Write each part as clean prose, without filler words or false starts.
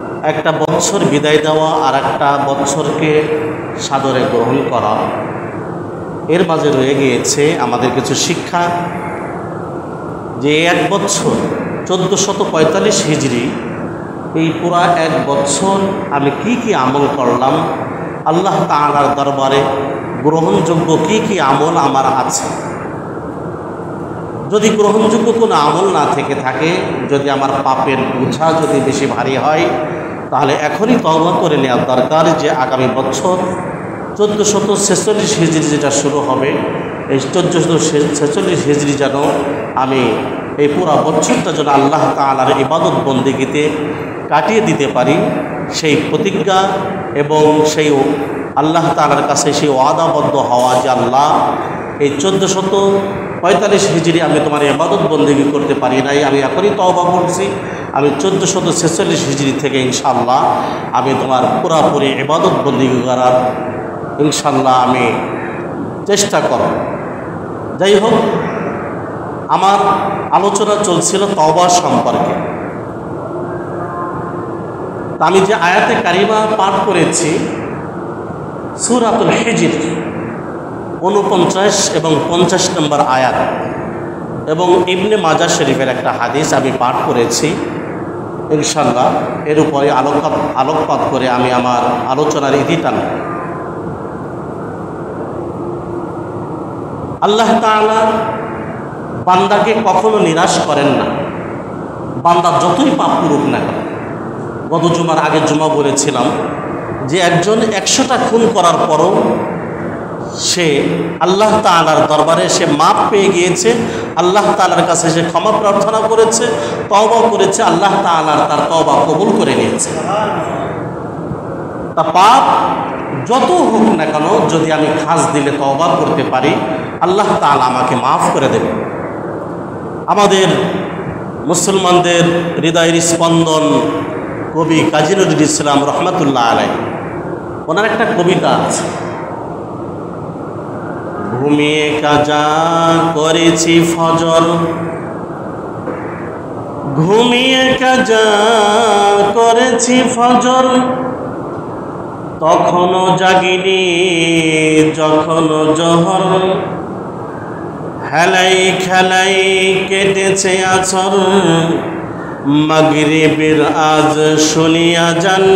একটা বৎসর বিদায় দেওয়া আর একটা বৎসরকে সাদরে গ্রহণ করা, এর মাঝে রয়ে গিয়েছে আমাদের কিছু শিক্ষা। যে এক বৎসর 1445 হিজরি, এই পুরা এক বৎসর আমি কি কি আমল করলাম, আল্লাহ তাআলার দরবারে গ্রহণযোগ্য কি কি আমল আমার আছে। যদি গ্রহণযোগ্য কোনো আমল না থেকে থাকে, যদি আমার পাপের বোঝা যদি বেশি ভারী হয়, তাহলে এখনই তওবা করে নেওয়ার দরকার যে আগামী বছর 1446 হিজরি যেটা শুরু হবে, এই 1446 হিজরি যেন আমি এই পুরা বছরটা যেন আল্লাহ তাআলার ইবাদত বন্দেগীতে কাটিয়ে দিতে পারি, সেই প্রতিজ্ঞা এবং সেই আল্লাহ তাআলার কাছে সেই ওয়াদাবদ্ধ হওয়া যে আল্লাহ এই 1445 হিজরি আমি তোমার ইবাদত বন্দেগী করতে পারি নাই, আমি এখনই তওবা করছি, আমি 1446 হিজরি থেকে ইনশাআল্লাহ আমি তোমার পুরাপুরি ইবাদত বন্দেগী করার ইনশাআল্লাহ আমি চেষ্টা করব। যাই হোক, আমার আলোচনা চলছিল তওবা সম্পর্কে। আমি যে আয়াতে কারিমা পাঠ করেছি সূরাতুল হিজর 49 এবং 50 নম্বর আয়াত, এবং ইবনে মাজাহ শরীফের একটা হাদিস আমি পাঠ করেছি। ইনশাআল্লাহ এর উপরে আলোকপাত করে আমি আমার আলোচনার ইতি টানব। আল্লাহ তাআলা বান্দাকে কখনো নিরাশ করেন না, বান্দা যতই পাপ করুক না কেন। গত জুমার আগের জুমা বলেছিলাম যে একজন 100টা খুন করার পরও সে আল্লাহ তাআলার দরবারে সে মাপ পেয়ে গিয়েছে, আল্লাহ তাআলার কাছে সে ক্ষমা প্রার্থনা করেছে, তওবা করেছে, আল্লাহ তাআলার তার তওবা কবুল করে নিয়েছে। তা পাপ যত হোক না কেন, যদি আমি খাস দিলে তওবা করতে পারি, আল্লাহ তাআলা আমাকে মাফ করে দেবে। আমাদের মুসলমানদের হৃদয়ের স্পন্দন কবি কাজী নজরুল ইসলাম রহমাতুল্লাহ আলাইহি, ওনার একটা কবিতা আছে, ঘুমিয়ে কাজা করেছি ফজর, ঘুমিয়ে কাজা করেছি ফজর, তখনও জাগিনি যখনও জহর, হেলাই খেলাই কেটেছে আছর, মাগরিবের আজ শুনিয়া যান,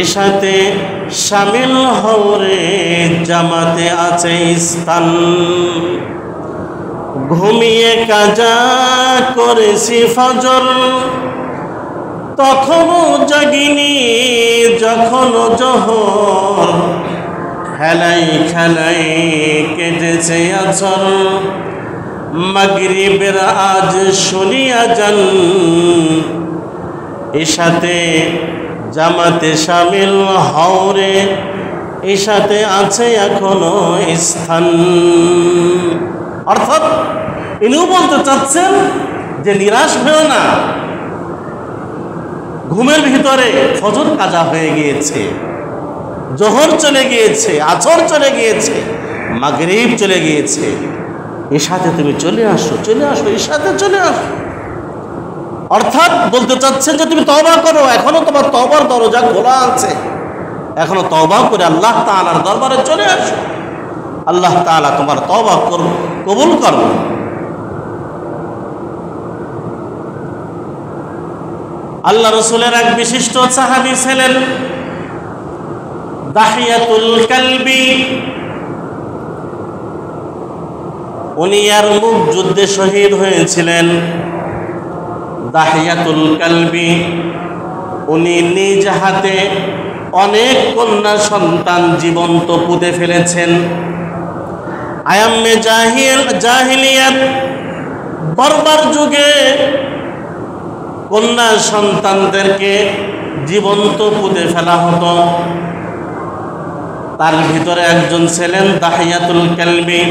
এসাতে শামিল হওরে জামাতে আছে স্থান, ঘুমিয়ে কাজা করেছি ফজর, তখনও জাগিনি যখনও জহর, খেলাই খেলাই কেটেছে আছর, মাগরিবের আজ শুনিয়া যান, এসাতে জামাতে শামিল হওরে এসাতে আছে এখনো স্থান। অর্থাৎ ইনিও বলতে চাচ্ছেন যে নিরাশ হয়েও না, ঘুমের ভিতরে ফজর কাজা হয়ে গিয়েছে, জোহর চলে গিয়েছে, আসর চলে গিয়েছে, মাগরিব চলে গিয়েছে, এসাতে তুমি চলে আসো, চলে আসো, এসাতে চলে আসো। অর্থাৎ বলতে চাচ্ছেন যে তুমি তওবা করো, এখনো তোমার তওবার দরজা খোলা আছে, এখনো তওবা করে আল্লাহ তাআলার দরবারে চলে আসো, আল্লাহ তাআলা তোমার তওবা কবুল করবেন। আল্লাহ রাসূলের এক বিশিষ্ট সাহাবী ছিলেন দাহিয়াতুল কালবি, উনি ইয়ারমুক যুদ্ধে শহীদ হয়েছিলেন। দাহিয়াতুল কালবি উনি নিজ হাতে অনেক কন্যা সন্তান জীবন্ত পুঁতে ফেলেছেন। আয়াম্মে জাহিলিয়াত বর্বর যুগে কন্যা সন্তানদেরকে জীবন্ত পুঁতে ফেলা হতো। তার ভিতরে একজন ছিলেন দাহিয়াতুল কালবি।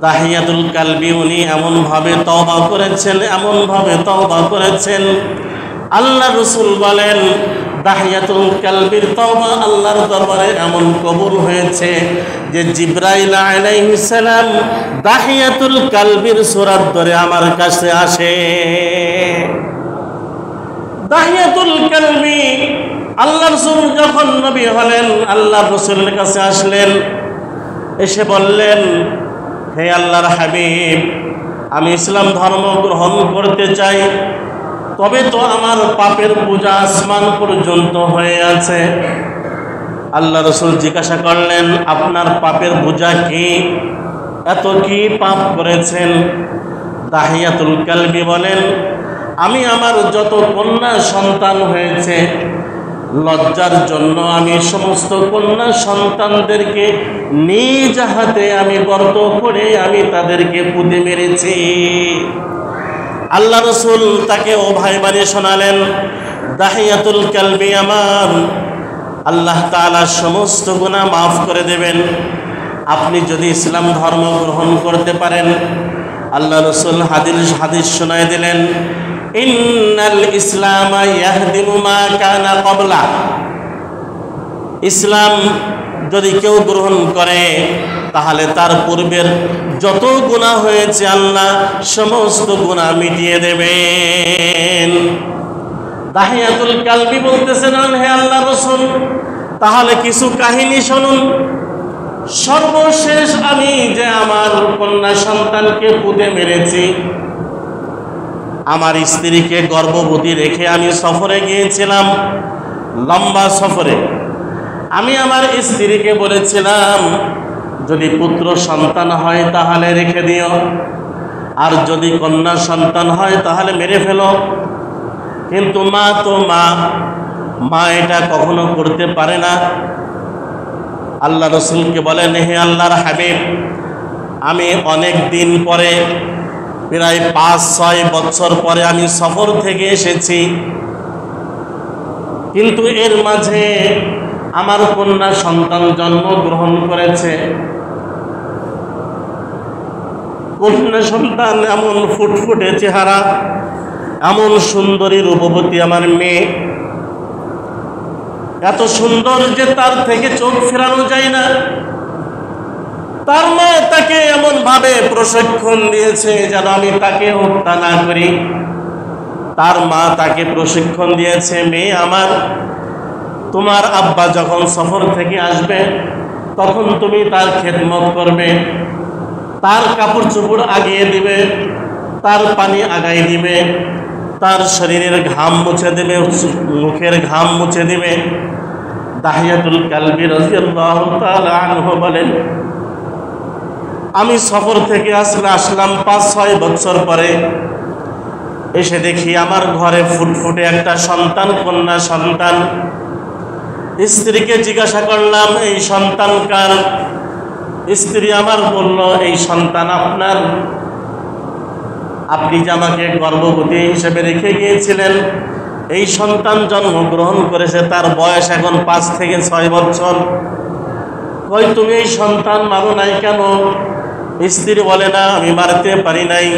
দাহিয়াতুল কালবি উনি এমনভাবে তওবা করেছেন, এমনভাবে তওবা করেছেন, আল্লাহ রাসূল বলেন দাহিয়াতুল কালবির তওবা আল্লাহর দরবারে এমন কবুল হয়েছে যে জিবরাইল আলাইহিস সালাম দাহিয়াতুল কালবির সূরাত ধরে আমার কাছে আসে। দাহিয়াতুল কালবি আল্লাহ রাসূল যখন নবী হলেন, আল্লাহ রাসূলের কাছে আসলেন, এসে বললেন, হে আল্লাহর হাবিব, আমি ইসলাম ধর্ম গ্রহণ করতে চাই, তবে তো আমার পাপের বোঝা আসমান পর্যন্ত হয়ে আছে। আল্লাহ রাসূল জিজ্ঞাসা করলেন, আপনার পাপের বোঝা কি? এত কি পাপ করেছেন? দাহিয়াতুল কালবি বলেন, আমি আমার যত কন্যা সন্তান হয়েছে, লজ্জার জন্য আমি সমস্ত কন্যা সন্তানদেরকে নিজ হাতে আমি গর্ত করে আমি তাদেরকে পুঁতে মেরেছি। আল্লাহ রাসূল তাকে অভয় বাণী শোনালেন, দাহিয়াতুল কালবি আমার, আল্লাহ তাআলা সমস্ত গুনাহ মাফ করে দেবেন আপনি যদি ইসলাম ধর্ম গ্রহণ করতে পারেন। আল্লাহ রাসূল হাদিস শোনায় দিলেন, ইন্নাল ইসলামা ইয়াহদিমু মা কানা ক্বাবলা। ইসলাম যদি কেউ গ্রহণ করে তাহলে তার পূর্বের যত গুনাহ হয়েছে আল্লাহ সমস্ত গুনাহ মিটিয়ে দেবেন। দাহিয়াতুল কালবি বলতেছেন, হে আল্লাহ রাসূল, তাহলে কিছু কাহিনী শুনুন। সর্বশেষ আমি যে আমার কন্যা সন্তানকে পুঁতে মেরেছি, আমার স্ত্রীকে গর্ভবতী রেখে আমি সফরে গিয়েছিলাম, লম্বা সফরে। আমি আমার স্ত্রীকে বলেছিলাম, যদি পুত্র সন্তান হয় তাহলে রেখে দিও, আর যদি কন্যা সন্তান হয় তাহলে মেরে ফেলো। কিন্তু মা তো মা এটা কখনো করতে পারে না। আল্লাহ রাসূলকে বলেন, হে আল্লাহর হাবিব, আমি অনেক দিন পরে, প্রায় 5-6 বছর পরে আমি সফর থেকে এসেছি, কিন্তু এর মাঝে আমার কন্যা সন্তান জন্মগ্রহণ করেছে। কন্যা সন্তান এমন ফুটফুটে চেহারা, এমন সুন্দরী রূপবতী আমার মেয়ে, এত সুন্দর যে তার থেকে চোখ ফেরানো যায় না। তার মা তাকে এমন ভাবে প্রশিক্ষণ দিয়েছে যেন আমি তাকে হত্যা না করি। তার মা তাকে প্রশিক্ষণ দিয়েছে, মেয়ে আমার, তোমার আব্বা যখন সফর থেকে আসবে তখন তুমি তার খেদমত করবে, তার কাপড় চোপড় আগিয়ে দিবে, তার পানি আগাই দিবে, তার শরীরের ঘাম মুছে দেবে, মুখের ঘাম মুছে দিবে। দাহিয়াতুল কালবি রাদিয়াল্লাহু তাআলা আনহু বলেন, আমি সফর থেকে আসলাম 5-6 বছর পরে, এসে দেখি আমার ঘরে ফুটফুটে একটা সন্তান, কন্যা সন্তান। স্ত্রীকে জিজ্ঞাসা করলাম, এই সন্তান কার? স্ত্রী আমার বলল, এই সন্তান আপনার, আপনি যে আমাকে গর্ভবতী হিসেবে রেখে গিয়েছিলেন, এই সন্তান জন্মগ্রহণ করেছে, তার বয়স এখন 5 থেকে 6 বছর। কই, তুমি এই সন্তান মারো নাই কেন? স্ত্রী বলে, না, আমি মারতে পারি নাই,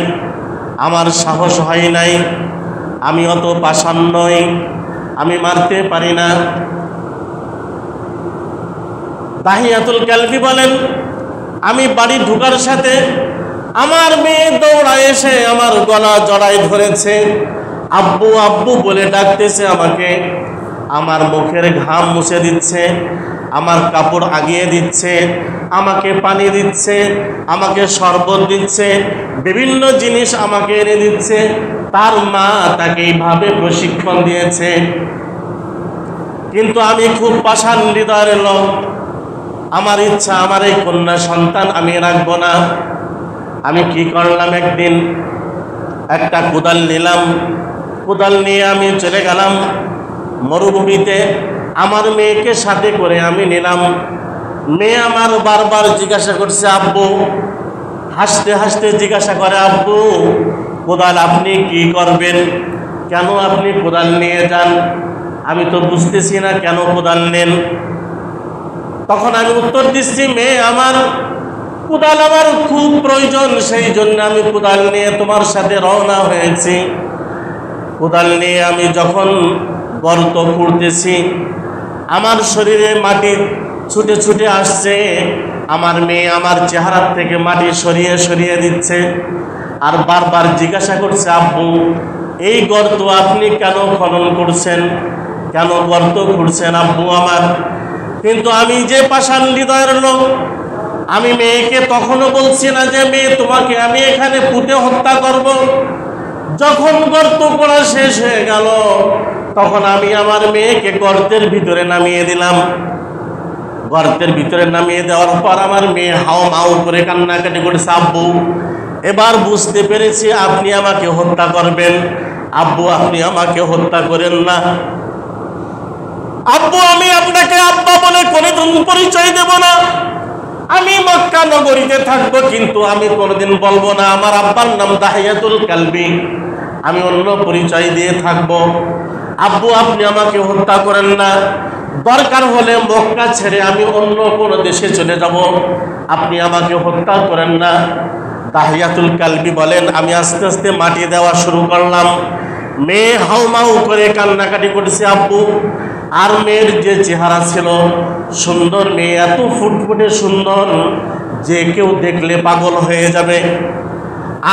আমার সাহস হয় নাই, আমি অত পাষাণ নই, আমি মারতে পারি না। দাহিয়াতুল কালবি বলেন, আমি বাড়ি ঢোকার সাথে আমার মেয়ে দৌড়ায় এসে আমার গলা জড়ায় ধরেছে, আব্বু আব্বু বলে ডাকতেছে আমাকে, আমার মুখের ঘাম মুছে দিচ্ছে, আমার কাপড় আগিয়ে দিচ্ছে, আমাকে পানি দিচ্ছে, আমাকে শরবত দিচ্ছে, বিভিন্ন জিনিস আমাকে এনে দিচ্ছে। তার মা তাকে এইভাবে প্রশিক্ষণ দিয়েছে। কিন্তু আমি খুব পাষাণ হৃদয়ের লোক, আমার ইচ্ছা আমার এই কন্যা সন্তান আমি রাখবো না। আমি কি করলাম, একদিন একটা কোদাল নিলাম, কোদাল নিয়ে আমি চলে গেলাম মরুভূমিতে, আমার মেয়েকে সাথে করে আমি নিলাম। মেয়ে আমার বারবার জিজ্ঞাসা করছে, আব্বু, হাসতে হাসতে জিজ্ঞাসা করে, আব্বু, কোদাল আপনি কি করবেন? কেন আপনি কোদাল নিয়ে যান? আমি তো বুঝতেছি না কেন কোদাল নেন। তখন আমি উত্তর দিচ্ছি, মেয়ে আমার, কোদাল আমার খুব প্রয়োজন, সেই জন্য আমি কোদাল নিয়ে তোমার সাথে রওনা হয়েছি। কোদাল নিয়ে আমি যখন গর্ত খুঁড়তেছি, আমার শরীরে মাটি ছুটে ছুটে আসছে, আমার মেয়ে আমার চেহারার থেকে মাটি সরিয়ে সরিয়ে দিচ্ছে, আর বারবার জিজ্ঞাসা করছে, আব্বু এই গর্ত আপনি কেন খনন করছেন, কেন গর্ত খুঁড়ছেন আব্বু আমার? কিন্তু আমি যে পাষাণ হৃদয়ের লোক, আমি মেয়েকে তখনও বলছি না যে মেয়ে তোমাকে আমি এখানে পুঁতে হত্যা করব। যখন গর্ত করা শেষ হয়ে গেল তখন আমি আমার মেয়েকে গর্তের ভিতরে নামিয়ে দিলাম। গর্তের ভিতরে নামিয়ে দেওয়ার পর আমার মেয়ে হাও মাও করে কান্নাকাটি করেছে। আব্বু, এবার বুঝতে পেরেছি আপনি আমাকে হত্যা করবেন। আব্বু, আপনি আমাকে হত্যা করেন না। আব্বু, আমি আপনাকে আব্বা বলে কোনোদিন পরিচয় দেব না। আমি মক্কা নগরীতে থাকবো, কিন্তু আমি কোনোদিন বলবো না আমার আব্বার নাম দাহিয়াতুল কালবি। আমি অন্য পরিচয় দিয়ে থাকবো। আব্বু, আপনি আমাকে হত্যা করেন না। দরকার হলে মক্কা ছেড়ে আমি অন্য কোনো দেশে চলে যাব, আপনি আমাকে হত্যা করেন না। দাহিয়াতুল কালবি বলেন, আমি আস্তে আস্তে মাটি দেওয়া শুরু করলাম। মেয়ে হাউমাউ করে কান্নাকাটি করেছে আব্বু। আর মেয়ের যে চেহারা ছিল, সুন্দর মেয়ে, এত ফুটফুটে সুন্দর যে কেউ দেখলে পাগল হয়ে যাবে।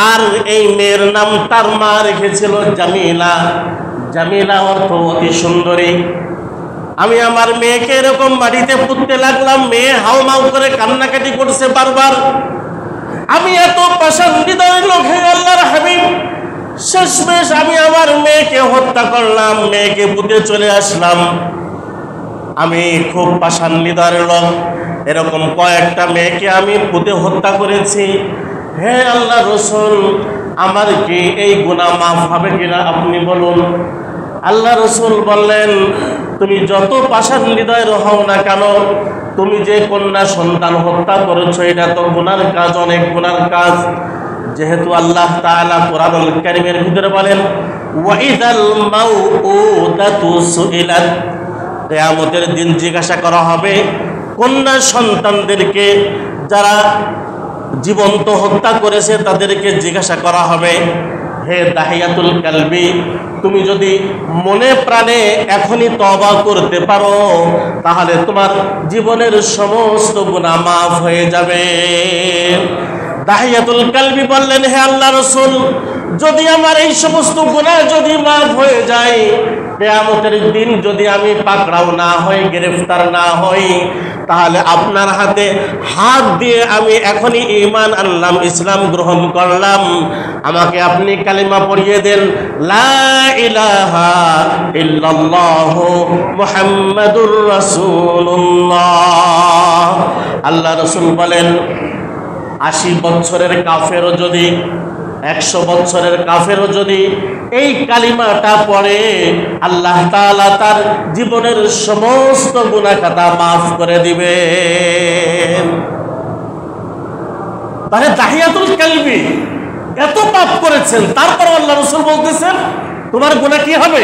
আর এই মেয়ের নাম তার মা রেখেছিল জামিলা। জামিলা অর্থ অতি সুন্দরী। আমি আমার মেয়েকে এরকম মাটিতে পুঁততে লাগলাম। মেয়ে হাউমাউ করে কান্নাকাটি করছে বারবার। আমি এত পাষাণ হৃদয়ের লোক, হে আল্লাহর হাবিব, শেষমেশ আমি আমার মেয়েকে হত্যা করলাম, মেয়েকে পুঁতে চলে আসলাম। আমি খুব পাষাণ হৃদয়ের লোক, এরকম কয়েকটা মেয়েকে আমি পুঁতে হত্যা করেছি। হে আল্লাহ রসুল, আমার কি এই গুনাহ মাফ হবে কিনা আপনি বলুন। আল্লাহ রসুল বললেন, তুমি যত পাষাণ হৃদয়ের হও না কেন, তুমি যে কন্যা সন্তান হত্যা করেছো এটা তো গুনার কাজ, অনেক গুনার কাজ। যেহেতু আল্লাহ তাআলা কোরআনুল কারীমের ভিতরে বলেন, ওয়াইযাল মাউউদাতু সুইলাত, কিয়ামতের দিন জিজ্ঞাসা করা হবে কন্যা সন্তানদেরকে, যারা জীবন্ত হত্যা করেছে তাদেরকে জিজ্ঞাসা করা হবে, হে দাহিয়াতুল কালবি, তুমি যদি মনে প্রাণে এখনই তওবা করতে পারো তাহলে তোমার জীবনের সমস্ত গুনাহ মাফ হয়ে যাবে। দাহিয়াতুল কালবি বললেন, হে আল্লাহ রসুল, যদি আমার এই সমস্ত গুনাহ যদি মাফ হয়ে যায়, কিয়ামতের দিন যদি আমি পাকড়াও না হই, গ্রেফতার না হই, তাহলে আপনার হাতে হাত দিয়ে আমি এখনই ঈমান আনলাম, ইসলাম গ্রহণ করলাম, আমাকে আপনি কালিমা পড়িয়ে দেন, লা ইলাহা ইল্লাল্লাহু মুহাম্মাদুর রাসূলুল্লাহ। আল্লাহ রসুল বলেন, 80 বছরের কাফেরও যদি, 100 বছরের কাফেরও যদি এই কালিমাটা পড়ে, আল্লাহ তাআলা তার জীবনের সমস্ত গুনাহ খাতা মাফ করে দিবেন। তাহলে দাহিয়াতুল কালবি এত পাপ করেছেন, তারপর আল্লাহ রাসূল বলতেছেন তোমার গুনাহ কি হবে?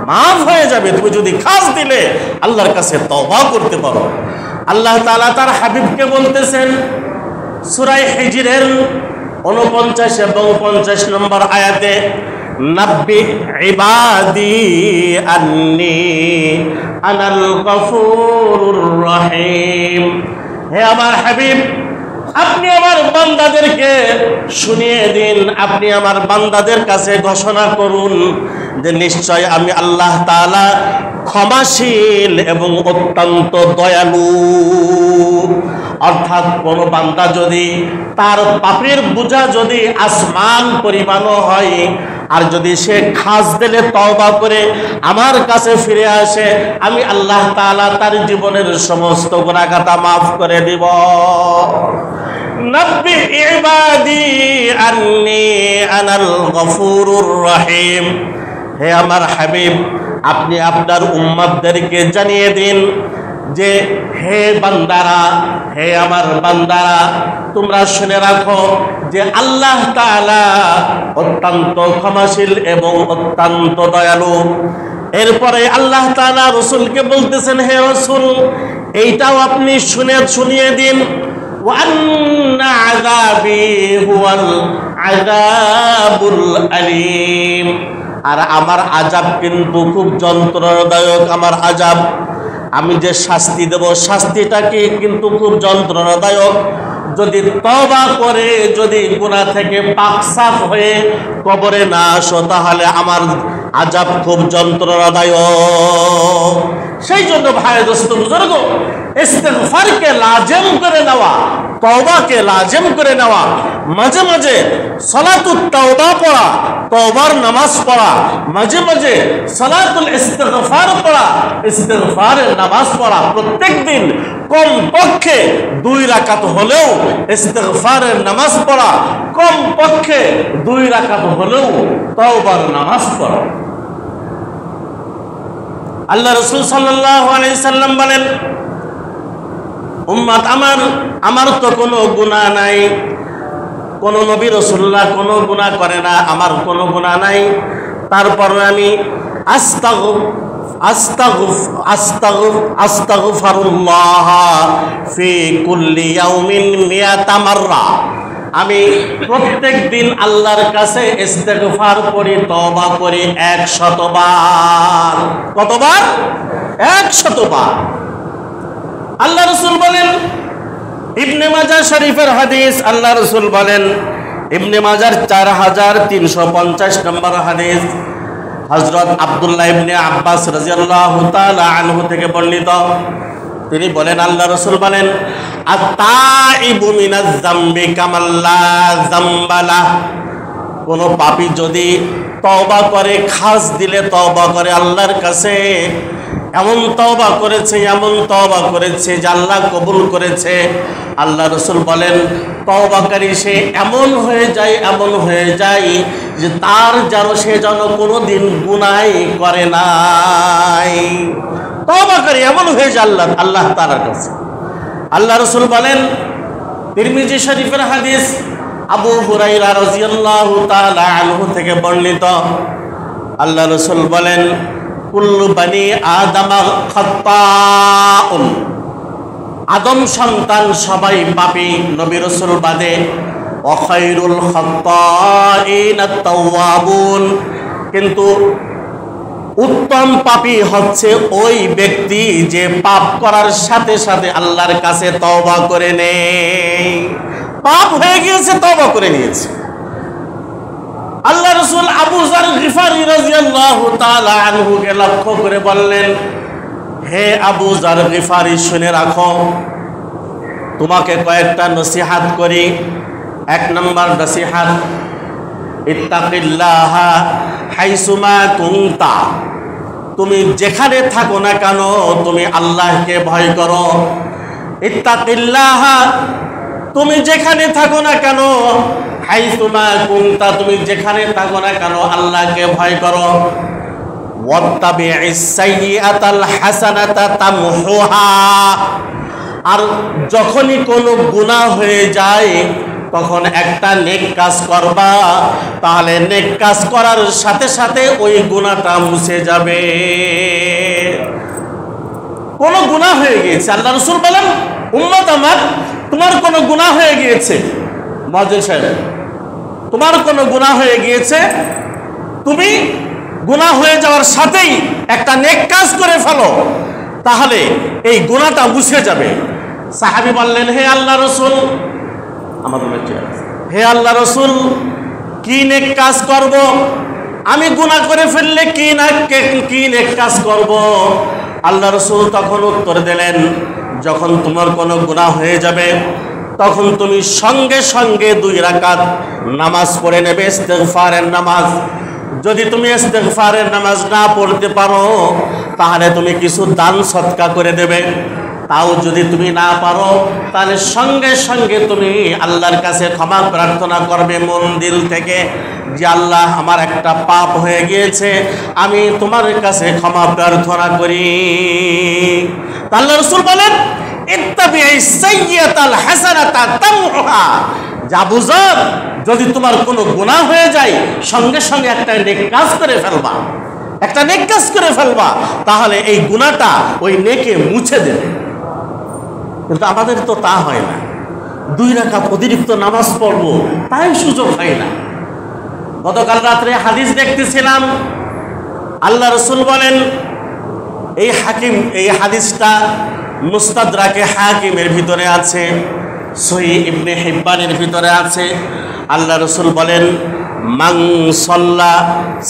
মাফ হয়ে যাবে, তুমি যদি খাস দিলে আল্লাহর কাছে তওবা করতে পারো। আল্লাহ তাআলা তার হাবিবকে বলতেছেন সূরা হিজরের 49 এবং 50 নম্বর আয়াতে, নাব্বি ইবাদি আন্নী আনাল গফুরুর রহিম। হে আমার হাবিব, আপনি আমার বান্দাদেরকে শুনিয়ে দিন, আপনি আমার বান্দাদের কাছে ঘোষণা করুন যে নিশ্চয় আমি আল্লাহ তাআলা ক্ষমাশীল এবং অত্যন্ত দয়ালু। অর্থাৎ কোন বান্দা যদি তার পাপের বোঝা যদি আসমান পরিমাণও হয়, আর যদি সে খাস দিলে তওবা করে আমার কাছে ফিরে আসে, আমি আল্লাহ তাআলা তার জীবনের সমস্ত গুনাহ খাতা মাফ করে দিব। নাব্বি ইবাদি আন্নী আনাল গফুরুর রহিম। হে আমার হাবিব, আপনি আপনার উম্মতদেরকে জানিয়ে দিন যে হে বান্দারা, হে আমার বান্দারা, তোমরা শুনে রাখো যে আল্লাহ তাআলা অত্যন্ত ক্ষমাশীল এবং অত্যন্ত দয়ালু। এরপরে আল্লাহ তাআলা রাসূলকে বলতেছেন, হে রাসূল, এইটাও আপনি শুনিয়ে দিন, ওয়া আন্না আযাবি হুয়াল আযাবুল আলীম। আর আমার আযাব কিন্তু খুব যন্ত্রণাদায়ক। আমার আযাব, আমি যে শাস্তি দেব শাস্তিটা কি কিন্তু খুব যন্ত্রণাদায়ক। যদি তওবা করে যদি গুনাহ থেকে পাক সাফ হয়ে কবরে না আসো তাহলে আমার আযাব খুব যন্ত্রণাদায়ক। সেই জন্য ভাই দোস্ত বুজুর্গ, ইস্তিগফারকে লাজিম করে নেওয়া, তওবাকে লাজিম করে নেওয়া, মাঝে মাঝে সালাতুত তাওবা পড়া, তওবার নামাজ পড়া, মাঝে মাঝে সালাতুল ইস্তিগফার পড়া, ইস্তিগফারের নামাজ পড়া, প্রত্যেকদিন কমপক্ষে 2 রাকাত হলেও ইস্তিগফারের নামাজ পড়া, কমপক্ষে 2 রাকাত হলেও তওবার নামাজ পড়া। আল্লাহ রাসূল সাল্লাল্লাহু আলাইহি সাল্লাম বলেন, উম্মত আমার তো কোনো গুনাহ নাই, কোন নবী রাসূলুল্লাহ কোনো গুনাহ করে না, আমার কোনো গুনাহ নাই, তারপর আমি আস্তাগফিরুল্লাহ ফি কুল্লি ইয়াউমিন মিয়াতা মাররা, আমি প্রত্যেক দিন আল্লাহর কাছে ইস্তিগফার করি, তওবা করি 100 বার। কতবার? 100 বার। আল্লাহ রাসূল বলেন, ইবনে মাজাহ শরীফের হাদিস, আল্লাহ রাসূল বলেন, ইবনে মাজার 4350 নম্বর হাদিস, হযরত আব্দুল্লাহ ইবনে আব্বাস রাদিয়াল্লাহু তাআলা আনহু থেকে বর্ণিত। তিনি বলেন, আল্লাহ রাসূল বলেন, আত-তাইবু মিনাজ যামবি কামাল্লা যামবালা, কোন পাপী যদি তওবা করে, খাস দিলে তওবা করে আল্লাহর কাছে, এমন তওবা করেছে যে আল্লাহ কবুল করেছে, আল্লাহ রাসূল বলেন তওবাকারী সে এমন হয়ে যায় যে তার সে যেন কোনোদিন গুনাহ করে নাই। তওবাকারী এমন হয়ে যায় আল্লাহ তাআলার কাছে। আল্লাহ রাসূল বলেন, তিরমিজি শরীফের হাদিস, আবু হুরায়রা রাদিয়াল্লাহু তাআলা আনহু থেকে বর্ণিত, আল্লাহ রাসূল বলেন, কুল্লু বানি আদম খাত্তাউন, আদম সন্তান সবাই পাপী নবী রাসূল বাদে, ওয়া খায়রুল খাত্তাইনা আত-তাওয়াবুন, কিন্তু উত্তম পাপী হচ্ছে ওই ব্যক্তি যে পাপ করার সাথে সাথে আল্লাহর কাছে তওবা করে নেয়। পাপ হয়ে গিয়েছে, তওবা করে নিয়েছে। আল্লাহ রাসূল আবু যার গিফারি রাদিয়াল্লাহু তাআলা আনহুকে লক্ষ্য করে বললেন, হে আবু যার গিফারি, শুনে রাখো, তোমাকে কয়েকটা নসিহত করি। 1 নম্বর নসিহত, ইত্তাকিল্লাহা হাইসুমা কুনতা, তুমি যেখানে থাকো না কেন তুমি আল্লাহকে ভয় করো। ইত্তাকিল্লাহা, তুমি যেখানে থাকো না কেন, হাইসুমা কুনতা, তুমি যেখানে থাকো না কেন আল্লাহকে ভয় করো। ওয়াত্তাবি'is সাইয়্যাতাল হাসানাতা তামহুহা, আর যখনই কোনো গুনাহ হয়ে যায় তখন একটা নেক কাজ করবা, তাহলে নেক কাজ করার সাথে সাথে ওই গুনাহটা মুছে যাবে। কোনো গুনাহ হয়ে গিয়েছে, আল্লাহ রাসূল বলেন, উম্মত আমার, তোমার কোনো গুনাহ হয়ে গিয়েছে, মুয়াজ্জিন সাহেব, তোমার কোনো গুনাহ হয়ে গিয়েছে, তুমি গুনাহ হয়ে যাওয়ার সাথেই একটা নেক কাজ করে ফেলো, তাহলে এই গুনাহটা মুছে যাবে। সাহাবী বললেন, হে আল্লাহ রাসূল, হে আল্লাহ রাসূল, কি নেক কাজ করব? আমি গুনাহ করে ফেললে কি নেক কাজ করব? আল্লাহ রাসূল তখন উত্তর দিলেন, যখন তোমার কোনো গুনাহ হয়ে যাবে তখন তুমি সঙ্গে সঙ্গে 2 রাকাত নামাজ পড়ে নেবে, ইস্তিগফারের নামাজ। যদি তুমি ইস্তিগফারের নামাজ না পড়তে পারো তাহলে তুমি কিছু দান সদকা করে দেবে। তাও যদি তুমি না পারো তাহলে সঙ্গে সঙ্গে তুমি আল্লাহর কাছে ক্ষমা প্রার্থনা করবে মন দিল থেকে, যে আল্লাহ, আমার একটা পাপ হয়ে গিয়েছে, আমি তোমার কাছে ক্ষমা প্রার্থনা করি। আল্লাহ রাসূল বলেন, ইত্তাবি'is সাইয়্যাতাল হাসানাতা তামহুহা, আবু যার, যদি তোমার কোনো গুনাহ হয়ে যায় সঙ্গে সঙ্গে একটা নেক কাজ করে ফেলবা, তাহলে এই গুনাহটা ওই নেকে মুছে দেবে। কিন্তু আমাদের তো তা হয় না, 2 রাকাত অতিরিক্ত নামাজ পড়বো তাই সুযোগ হয় না। গতকাল রাত্রে হাদিস দেখতেছিলাম, আল্লাহ রাসূল বলেন, এই হাদিসটা মুস্তাদরাকে হাকিমের ভিতরে আছে, সহিহ ইবনে হিব্বানের ভিতরে আছে, আল্লাহ রাসূল বলেন, মান সাল্লা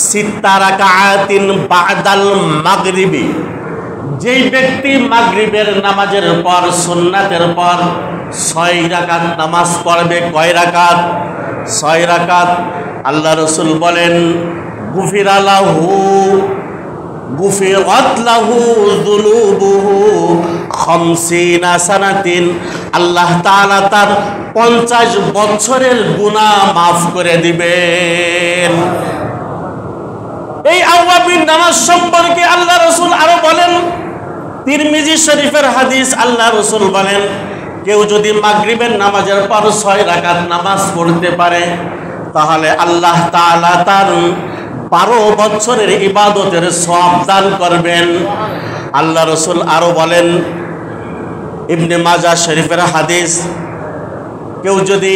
সিত্তা রাকাআতিন বাদাল মাগরিবি, যেই ব্যক্তি মাগরিবের নামাজের পর সুন্নাতের পর 6 রাকাত নামাজ পড়বে। কয় রাকাত? 6 রাকাত। আল্লাহ রাসূল বলেন, গুফিরা লাহু গুফিরাত লাহু যুনুবুহু 50 সানাতিন, আল্লাহ তাআলা তার 50 বছরের গুনাহ মাফ করে দিবেন। এই আওয়াবিন নামাজ সম্পর্কে আল্লাহ রাসূল আরো বলেন, তিরমিজি শরীফের হাদিস, আল্লাহ রাসূল বলেন, কেউ যদি মাগরিবের নামাজের পর 6 রাকাত নামাজ পড়তে পারে, তাহলে আল্লাহ তাআলা তার 12 বছরের ইবাদতের সওয়াব দান করবেন। আল্লাহ রাসূল আরো বলেন, ইবনে মাজাহ শরীফের হাদিস, কেউ যদি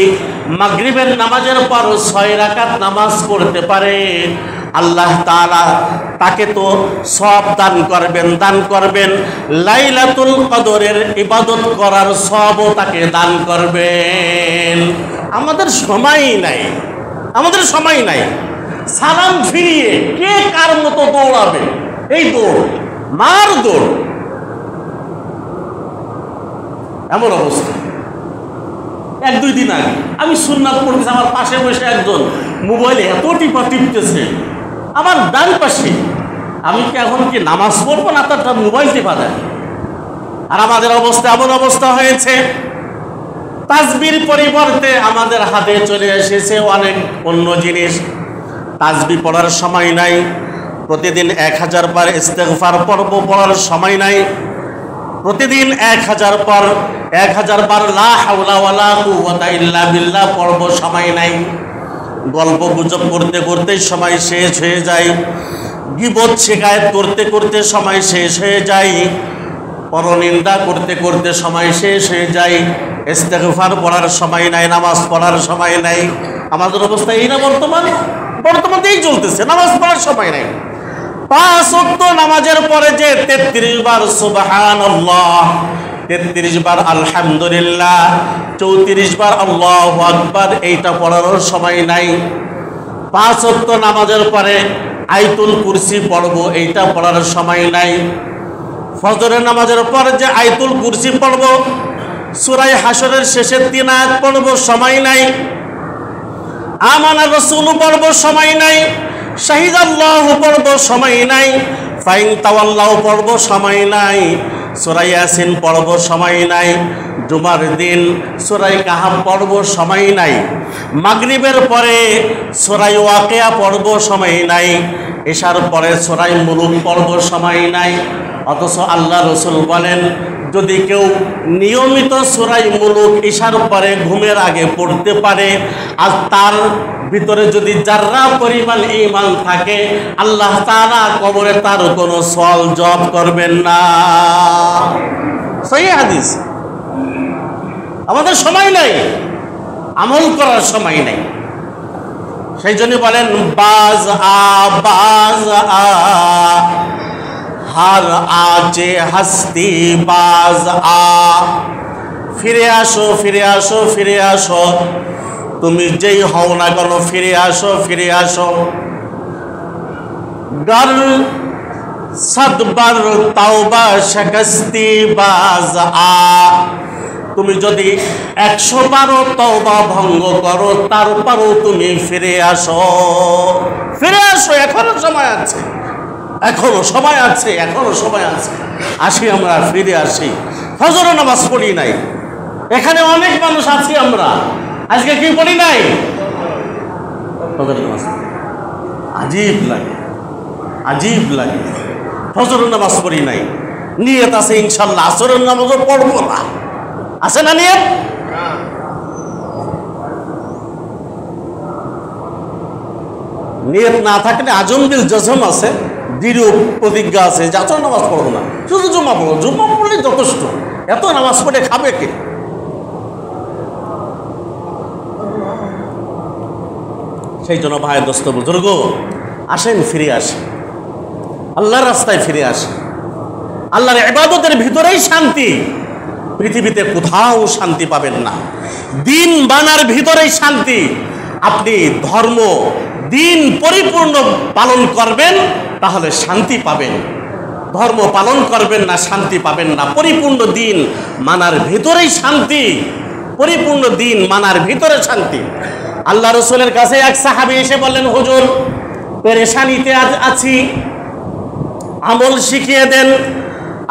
মাগরিবের নামাজের পর 6 রাকাত নামাজ পড়তে পারে, আল্লাহ তাআলা তাকে তো সওয়াব দান করবেন, লাইলাতুল কদরের ইবাদত করার সওয়াবও তাকে দান করবেন। আমাদের সময় নাই, সালাম ফিরিয়ে কে কার মতো দৌড়াবে, এই দৌড়, মার দৌড়, এমন অবস্থা। 1-2 দিন আগে আমি সুন্নাত পড়তেছি, আমার পাশে বসে একজন মোবাইলে এত টিপতেছে আমার ডান পাশে। আমি কি এখন কি নামাজ পড়বো না, তার মোবাইল টিপা দেয়? আর আমাদের অবস্থা এমন অবস্থা হয়েছে, তাসবির পরিবর্তে আমাদের হাতে চলে এসেছে অনেক অন্য জিনিস। তাসবিহ পড়ার সময় নাই, প্রতিদিন 1000 বার ইস্তেগফার পড়ার সময় নাই, প্রতিদিন 1000 বার লা হাওলা ওয়ালা কুওয়াতা ইল্লা বিল্লাহ পড়ব, সময় নাই। গল্প গুজব করতে করতে সময় শেষ হয়ে যায়, গীবত শিকায়ত করতে করতে সময় শেষ হয়ে যায়, পরনিন্দা করতে করতে সময় শেষ হয়ে যায়, ইস্তেগফার পড়ার সময় নাই, নামাজ পড়ার সময় নাই। আমাদের অবস্থা এই না? বর্তমানেই চলতেছে, নামাজ পড়ার সময় নাই। 5 ওয়াক্ত নামাজের পরে যে 33 বার সুবহানাল্লাহ, 33 বার আলহামদুলিল্লাহ, 34 বার আল্লাহু আকবার, এইটা পড়ার সময় নাই। 5 ওয়াক্ত নামাজের পরে আয়াতুল কুরসি পড়বো, এইটা পড়ার সময় নাই। ফজরের নামাজের পরে যে আয়াতুল কুরসি পড়বো, সূরা হাশরের শেষের 3 আয়াত পড়বো, সময় নাই। আমানা রাসূল পড়বো, সময় নাই। শাহিদাল্লাহু পড়বো, সময় নাই। ফাইন তাওয়াল্লাহু পড়বো, সময় নাই। সূরা ইয়াসিন পড়বো, সময় নাই। জুমার দিন সূরা কাহাফ পড়বো, সময় নাই। মাগরিবের পরে সূরা ওয়াকিয়া পড়বো, সময় নাই। এশার পরে সূরা মুলুক পড়বো, সময় নাই। অথচ আল্লাহ রাসূল বলেন, যদি কেউ নিয়মিত সূরা মুলুক ঈশার পরে ঘুমের আগে পড়তে পারে, আর তার ভিতরে যদি যাররা পরিমাণ ঈমান থাকে, আল্লাহ তাআলা কবরে তার কোনো সওয়াল জবাব করবেন না। সহিহ হাদিস। আমাদের সময় নাই, আমল করার সময় নাই। সেই জন্য বলেন, বাজ আ হার আজে হস্তি বাজ আ, ফিরে আসো, তুমি যেই হও না কেন ফিরে আসো। ডর সদবার তাওবা শিকস্তি বাজ আ, তুমি যদি 100 বারও তওবা ভঙ্গ করো, তারপরও তুমি ফিরে আসো। এখনো সময় আছে। আসি, আমরা ফিরে আসি। ফজর নামাজ পড়ি নাই, এখানে অনেক মানুষ আছি আমরা, আজকে কি পড়ি নাই ফজর নামাজ। আজীব লাগে। ফজর নামাজ পড়ি নাই, নিয়ত আছে ইনশাল্লাহ আসরের নামাজও পড়বো না, আছে না নিয়ত? নিয়ত না থাকলে আজম বিল জজম আছে, দৃঢ় প্রতিজ্ঞা আছে যে আসর নামাজ পড়বো না, শুধু জুমা পড়লে যথেষ্ট। এত নামাজ পড়ে খাবে কে? সেই জন্য ভাই দোস্ত বুজুর্গ, আসেন ফিরে আসেন, আল্লাহর রাস্তায় ফিরে আসেন। আল্লাহর ইবাদতের ভিতরেই শান্তি, পৃথিবীতে কোথাও শান্তি পাবেন না। দিন মানার ভিতরেই শান্তি। আপনি ধর্ম দিন পরিপূর্ণ পালন করবেন তাহলে শান্তি পাবেন, ধর্ম পালন করবেন না শান্তি পাবেন না। পরিপূর্ণ দিন মানার ভিতরেই শান্তি, পরিপূর্ণ দিন মানার ভিতরে শান্তি। আল্লাহ রসুলের কাছে এক সাহাবী এসে বললেন, হুজুর পেরেশানিতে আছি, আমল শিখিয়ে দেন।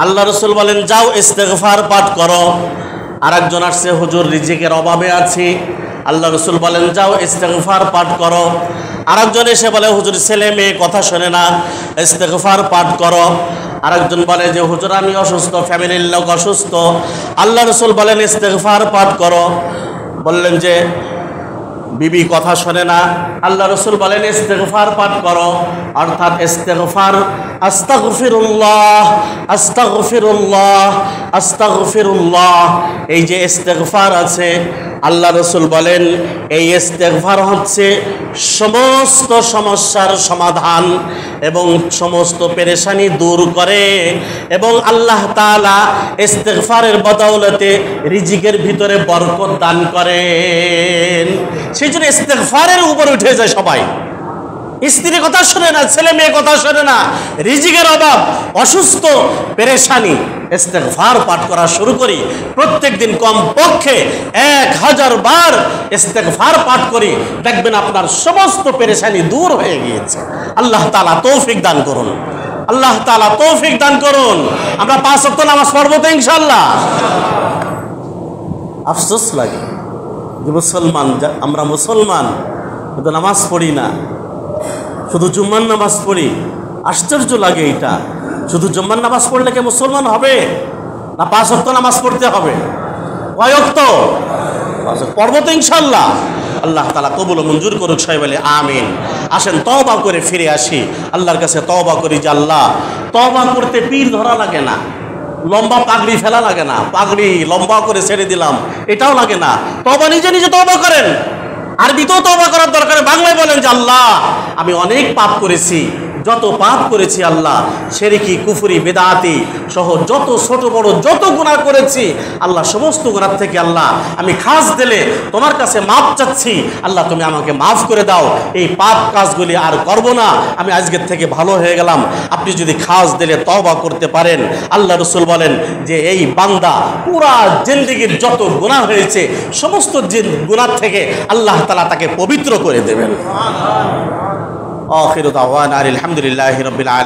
আল্লাহ রসুল বলেন, যাও ইস্তেগফার পাঠ করো। আর একজন আসছে, হুজুর রিজিকের অভাবে আছি। আল্লাহ রসুল বলেন, যাও ইস্তেগফার পাঠ করো। আরেকজন এসে বলে, হুজুর ছেলে মেয়ে কথা শোনে না, ইস্তেগফার পাঠ করো। আরেকজন বলে যে হুজুর আমি অসুস্থ, ফ্যামিলির লোক অসুস্থ। আল্লাহ রসুল বলেন, ইস্তেগফার পাঠ করো। বললেন যে বিবি কথা শোনে না, আল্লাহ রসুল বলেন ইস্তেগফার পাঠ করো। অর্থাৎ ইস্তেগফার, আস্তাগফিরুল্লাহ আস্তাগফিরুল্লাহ আস্তাগফিরুল্লাহ, এই যে ইস্তেগফার আছে, আল্লাহ রসুল বলেন এই ইস্তেগফার হচ্ছে সমস্ত সমস্যার সমাধান এবং সমস্ত পেরেশানি দূর করে। এবং আল্লাহ তাআলা ইস্তেগফারের বদৌলতে রিজিকের ভিতরে বরকত দান করেন। সেই জন্য ইস্তেগফারের উপর উঠে যায় সবাই। স্ত্রীর কথা শোনে না, ছেলে মেয়ে কথা শোনে না, রিজিকের অভাব, অসুস্থ, পেরেশানি, ইস্তেগফার পাঠ করা শুরু করি। প্রত্যেক দিন কমপক্ষে 1000 বার ইস্তেগফার পাঠ করি, দেখবেন আপনার সমস্ত পেরেশানি দূর হয়ে গিয়েছে। আল্লাহ তাআলা তৌফিক দান করুন, আল্লাহ তাআলা তৌফিক দান করুন। আমরা 5 ওয়াক্ত নামাজ পড়বো তো ইনশাআল্লাহ। আফসোস লাগে যে মুসলমান, আমরা মুসলমান কিন্তু নামাজ পড়ি না, শুধু জুম্মার নামাজ পড়ি। আশ্চর্য লাগে এটা, শুধু জুম্মার নামাজ পড়লে কি মুসলমান হবে? না 5 ওয়াক্ত নামাজ পড়তে হবে? কয় ওয়াক্ত পড়বো তো ইনশাআল্লাহ। আল্লাহ তাআলা কবুল ও মঞ্জুর করুক, সবাই বলে আমিন। আসেন তওবা করে ফিরে আসি, আল্লাহর কাছে তওবা করি যে আল্লাহ, তওবা করতে পীর ধরা লাগে না, লম্বা পাগড়ি ফেলা লাগে না, পাগড়ি লম্বা করে ছেড়ে দিলাম এটাও লাগে না। তওবা নিজে নিজে তওবা করেন। আরবিতেও তওবা করার দরকার, বাংলায় বলেন যে আল্লাহ আমি অনেক পাপ করেছি, যত পাপ করেছি আল্লাহ, শিরকি কুফরি বেদাতি সহ যত ছোট বড় যত গুনাহ করেছি আল্লাহ, সমস্ত গুনাহ থেকে আল্লাহ আমি খাস দিলে তোমার কাছে মাফ চাচ্ছি। আল্লাহ তুমি আমাকে মাফ করে দাও, এই পাপ কাজগুলি আর করব না, আমি আজকের থেকে ভালো হয়ে গেলাম। আপনি যদি খাস দিলে তওবা করতে পারেন, আল্লাহ রসুল বলেন যে এই বান্দা পুরা জিন্দেগির যত গুনাহ হয়েছে সমস্ত গুনাহ থেকে আল্লাহ তাআলা তাকে পবিত্র করে দেবেন। আখিরু দাওয়ানা আলহামদুলিল্লাহি রাব্বিল আলামিন।